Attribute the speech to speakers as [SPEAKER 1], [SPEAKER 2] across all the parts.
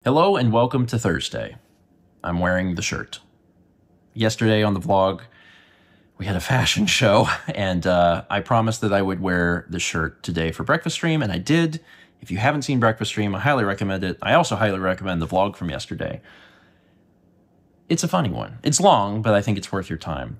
[SPEAKER 1] Hello and welcome to Thursday. I'm wearing the shirt. Yesterday on the vlog, we had a fashion show, and I promised that I would wear the shirt today for breakfast stream, and I did. If you haven't seen breakfast stream, I highly recommend it. I also highly recommend the vlog from yesterday. It's a funny one. It's long, but I think it's worth your time.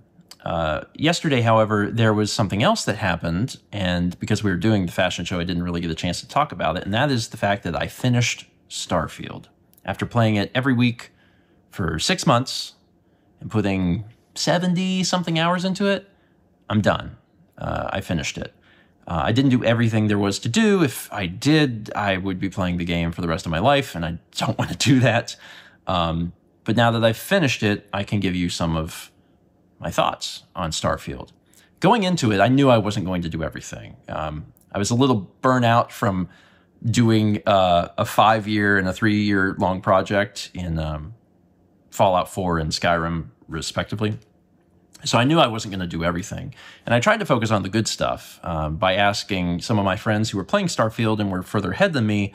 [SPEAKER 1] Yesterday, however, there was something else that happened, and because we were doing the fashion show, I didn't really get a chance to talk about it, and that is the fact that I finished Starfield. After playing it every week for 6 months and putting 70-something hours into it, I'm done. I finished it. I didn't do everything there was to do. If I did, I would be playing the game for the rest of my life, and I don't want to do that. But now that I've finished it, I can give you some of my thoughts on Starfield. Going into it, I knew I wasn't going to do everything. I was a little burnt out from doing a 5-year and a 3-year long project in Fallout 4 and Skyrim, respectively. So I knew I wasn't going to do everything. And I tried to focus on the good stuff by asking some of my friends who were playing Starfield and were further ahead than me,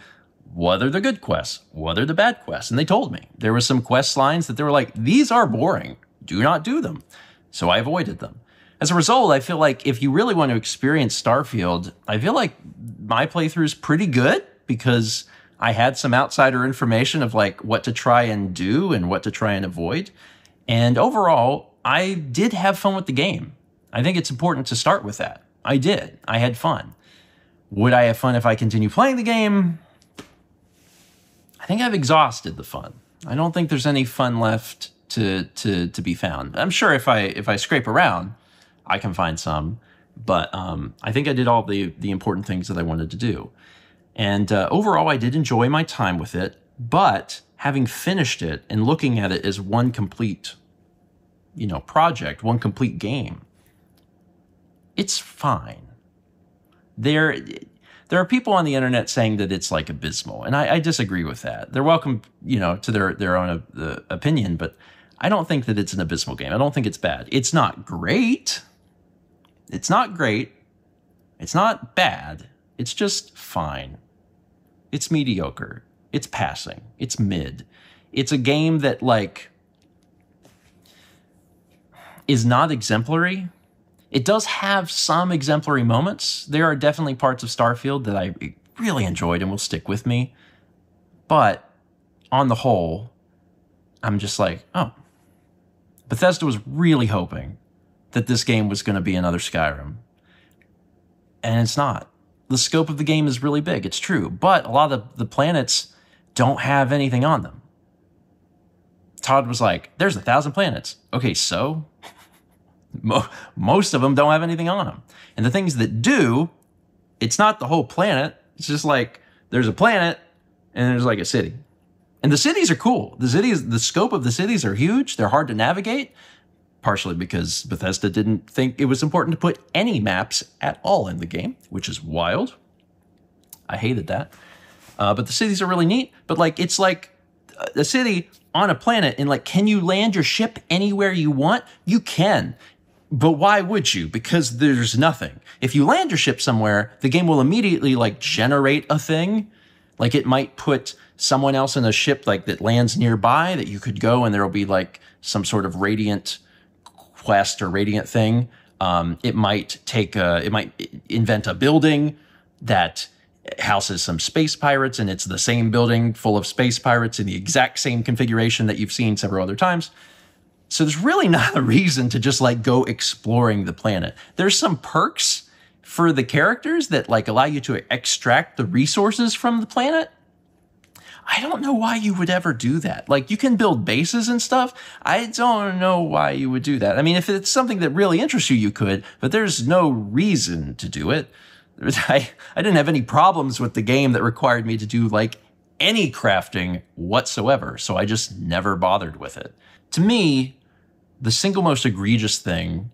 [SPEAKER 1] what are the good quests? What are the bad quests? And they told me. There were some quest lines that they were like, these are boring. Do not do them. So I avoided them. As a result, I feel like if you really want to experience Starfield, I feel like my playthrough is pretty good because I had some outsider information of like what to try and do and what to try and avoid. And overall, I did have fun with the game. I think it's important to start with that. I did. I had fun. Would I have fun if I continue playing the game? I think I've exhausted the fun. I don't think there's any fun left to be found. I'm sure if I scrape around, I can find some, but I think I did all the important things that I wanted to do. And overall, I did enjoy my time with it, but having finished it and looking at it as one complete, project, one complete game, it's fine. There are people on the internet saying that it's like abysmal, and I disagree with that. They're welcome, to their own opinion, but I don't think that it's an abysmal game. I don't think it's bad. It's not great. It's not great. It's not bad. It's just fine. It's mediocre. It's passing. It's mid. It's a game that, is not exemplary. It does have some exemplary moments. There are definitely parts of Starfield that I really enjoyed and will stick with me. But on the whole, I'm just like, oh. Bethesda was really hoping that this game was going to be another Skyrim. And it's not. The scope of the game is really big, it's true, but a lot of the planets don't have anything on them. Todd was like, there's 1,000 planets. Okay, so? Most of them don't have anything on them. And the things that do, it's not the whole planet. It's just like, there's a planet, and there's like a city. And the cities are cool. The scope of the cities are huge. They're hard to navigate, partially because Bethesda didn't think it was important to put any maps at all in the game, which is wild. I hated that. But the cities are really neat. But it's like a city on a planet, and can you land your ship anywhere you want? You can. But why would you? Because there's nothing. If you land your ship somewhere, the game will immediately generate a thing. It might put someone else in a ship that lands nearby that you could go, and there'll be some sort of radiant quest or radiant thing. It might invent a building that houses some space pirates, and it's the same building full of space pirates in the exact same configuration that you've seen several other times. So there's really not a reason to just go exploring the planet. There's some perks for the characters that allow you to extract the resources from the planet. I don't know why you would ever do that. You can build bases and stuff. I don't know why you would do that. I mean, if it's something that really interests you, you could, but there's no reason to do it. I didn't have any problems with the game that required me to do any crafting whatsoever, so I just never bothered with it. To me, the single most egregious thing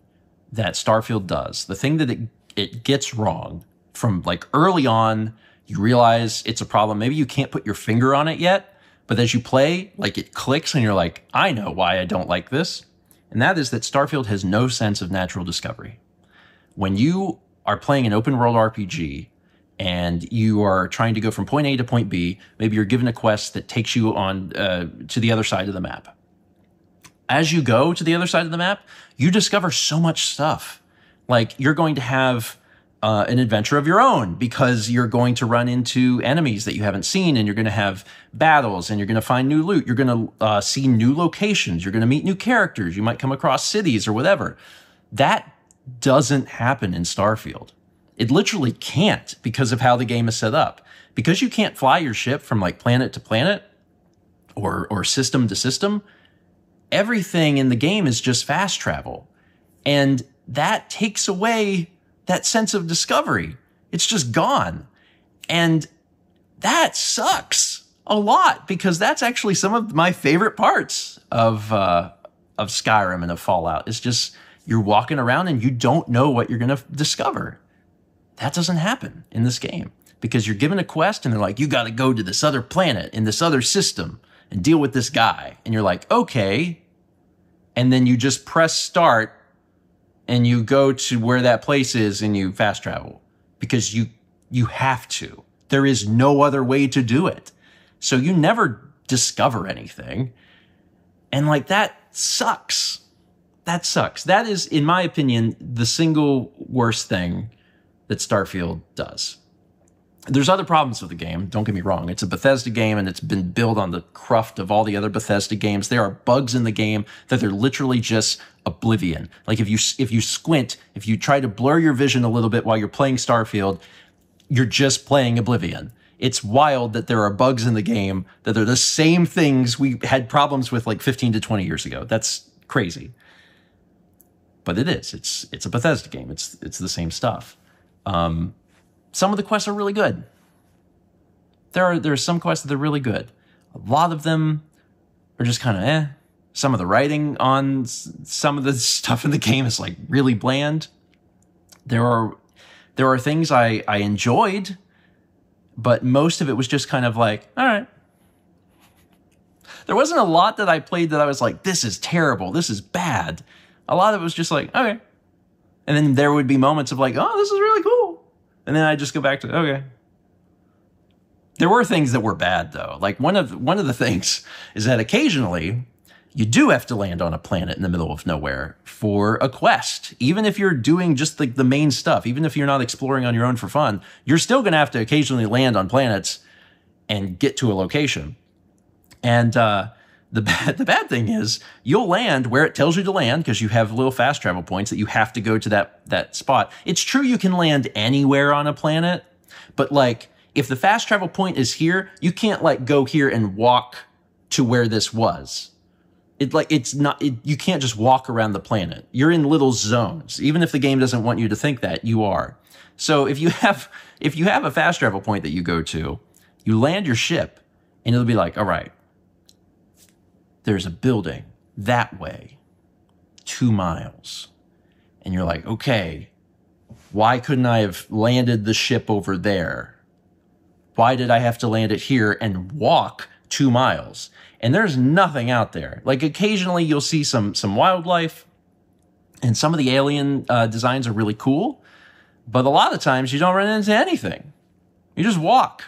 [SPEAKER 1] that Starfield does, the thing that it gets wrong from early on, you realize it's a problem. Maybe you can't put your finger on it yet, but as you play, it clicks and you're like, I know why I don't like this. And that is that Starfield has no sense of natural discovery. When you are playing an open world RPG and you are trying to go from point A to point B. Maybe you're given a quest that takes you on to the other side of the map. As you go to the other side of the map, you discover so much stuff. Like, you're going to have an adventure of your own because you're going to run into enemies that you haven't seen, and you're going to have battles, and you're going to find new loot. You're going to see new locations. You're going to meet new characters. You might come across cities or whatever. That doesn't happen in Starfield. It literally can't because of how the game is set up. Because you can't fly your ship from like planet to planet or system to system, everything in the game is just fast travel. And that takes away that sense of discovery. It's just gone. And that sucks a lot because that's actually some of my favorite parts of Skyrim and of Fallout. It's just you're walking around and you don't know what you're going to discover. That doesn't happen in this game because you're given a quest and they're like, you got to go to this other planet in this other system and deal with this guy. And you're like, okay. And then you just press start and you go to where that place is and you fast travel because you have to. There is no other way to do it. So you never discover anything. And like, that sucks. That sucks. That is, in my opinion, the single worst thing that Starfield does. There's other problems with the game, don't get me wrong. It's a Bethesda game and it's been built on the cruft of all the other Bethesda games. There are bugs in the game that they're literally just oblivion. Like if you squint, if you try to blur your vision a little bit while you're playing Starfield, you're just playing Oblivion. It's wild that there are bugs in the game that are the same things we had problems with like 15 to 20 years ago. That's crazy. But it is. It's a Bethesda game. It's the same stuff. Some of the quests are really good. There are some quests that are really good. A lot of them are just kind of eh. Some of the writing on some of the stuff in the game is like really bland. There are things I enjoyed, but most of it was just kind of like, all right. There wasn't a lot that I played that I was like, this is terrible, this is bad. A lot of it was just like, okay. And then there would be moments of like, oh, this is really cool. And then I just go back to, okay. There were things that were bad though. Like one of the things is that occasionally you do have to land on a planet in the middle of nowhere for a quest. Even if you're doing just like the main stuff, even if you're not exploring on your own for fun, you're still going to have to occasionally land on planets and get to a location. And the bad thing is you'll land where it tells you to land because you have little fast travel points that you have to go to that spot. It's true you can land anywhere on a planet, but like if the fast travel point is here, you can't like go here and walk to where this was. You can't just walk around the planet. You're in little zones. Even if the game doesn't want you to think that, you are. So if you have a fast travel point that you go to, you land your ship and it'll be like, all right, there's a building that way, 2 miles. And you're like, okay, why couldn't I have landed the ship over there? Why did I have to land it here and walk 2 miles? And there's nothing out there. Like occasionally you'll see some wildlife and some of the alien designs are really cool. But a lot of times you don't run into anything. You just walk.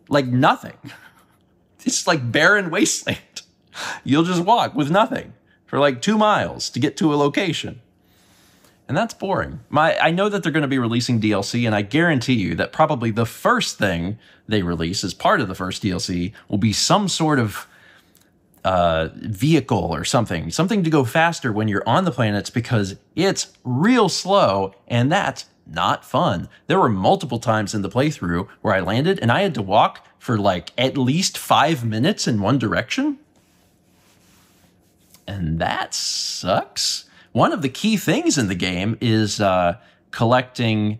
[SPEAKER 1] Like nothing. It's like barren wasteland. You'll just walk with nothing for like 2 miles to get to a location. And that's boring. I know that they're going to be releasing DLC, and I guarantee you that probably the first thing they release as part of the first DLC will be some sort of vehicle or something to go faster when you're on the planets because it's real slow, and that's not fun. There were multiple times in the playthrough where I landed and I had to walk for like at least 5 minutes in one direction. And that sucks. One of the key things in the game is collecting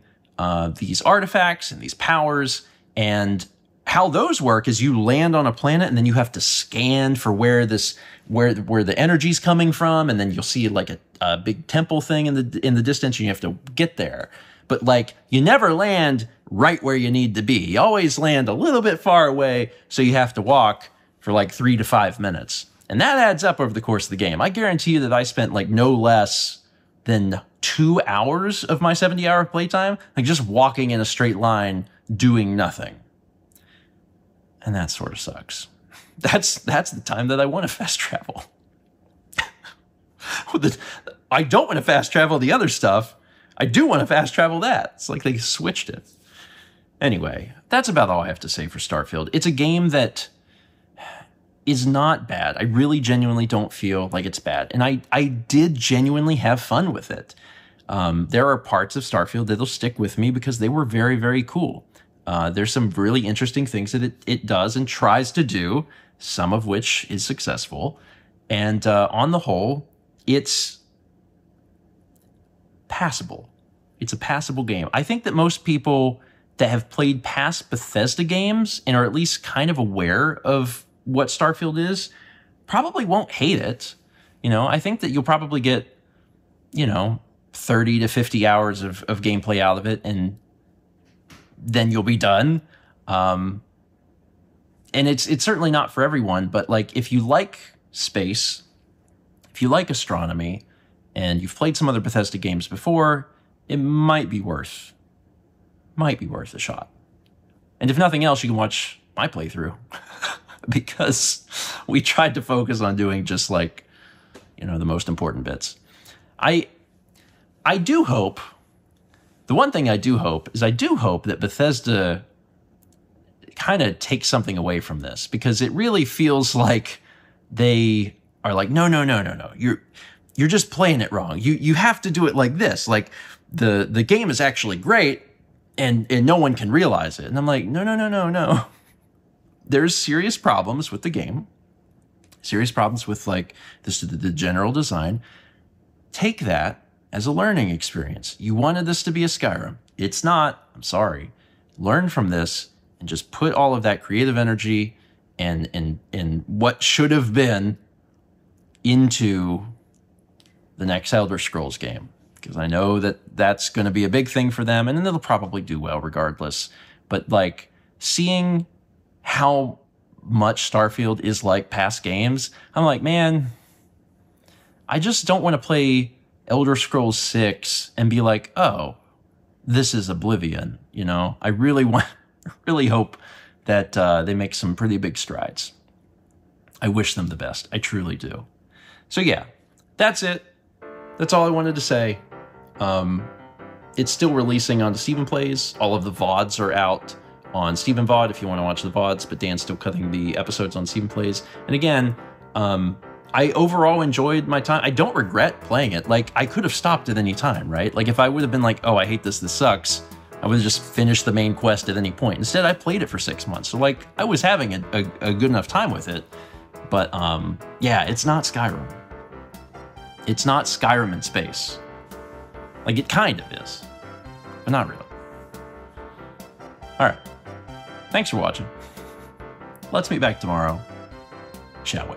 [SPEAKER 1] these artifacts and these powers, and how those work is you land on a planet and then you have to scan for where the energy's coming from, and then you'll see like a big temple thing in the distance, and you have to get there. But like you never land right where you need to be. You always land a little bit far away, so you have to walk for like 3 to 5 minutes. And that adds up over the course of the game. I guarantee you that I spent like no less than 2 hours of my 70-hour playtime, like just walking in a straight line, doing nothing. And that sort of sucks. That's the time that I want to fast travel. I don't want to fast travel the other stuff. I do want to fast travel that. It's like they switched it. Anyway, that's about all I have to say for Starfield. It's a game that is not bad. I really genuinely don't feel like it's bad. And I did genuinely have fun with it. There are parts of Starfield that'll stick with me because they were very, very cool. There's some really interesting things that it does and tries to do, some of which is successful. And on the whole, it's passable. It's a passable game. I think that most people that have played past Bethesda games and are at least kind of aware of what Starfield is probably won't hate it. You know, I think that you'll probably get, 30 to 50 hours of gameplay out of it, and then you'll be done. And it's certainly not for everyone, but like if you like space, if you like astronomy, and you've played some other Bethesda games before, it might be worth a shot. And if nothing else, you can watch my playthrough because we tried to focus on doing just like, the most important bits. I do hope, the one thing I do hope is I do hope that Bethesda kind of takes something away from this, because it really feels like they are like, no. You're just playing it wrong. You have to do it like this. Like the game is actually great and no one can realize it. And I'm like, no. There's serious problems with the game. Serious problems with like the general design. Take that as a learning experience. You wanted this to be a Skyrim. It's not. I'm sorry. Learn from this and just put all of that creative energy and what should have been into the next Elder Scrolls game, because I know that that's going to be a big thing for them, and then they'll probably do well regardless. But like seeing how much Starfield is like past games, I'm like, man, I just don't want to play Elder Scrolls 6 and be like, oh, this is Oblivion. I really hope that they make some pretty big strides. I wish them the best. I truly do. So yeah, that's it. That's all I wanted to say. It's still releasing on Steven Plays. All of the VODs are out on Steven VOD if you want to watch the VODs, but Dan's still cutting the episodes on Steven Plays. And again, I overall enjoyed my time. I don't regret playing it. Like, I could have stopped at any time, right? Like, if I would have been like, oh, I hate this sucks, I would have just finished the main quest at any point. Instead, I played it for 6 months. So, like, I was having a good enough time with it. But, yeah, it's not Skyrim. It's not Skyrim in space. Like, it kind of is, but not really. All right. Thanks for watching. Let's meet back tomorrow, shall we?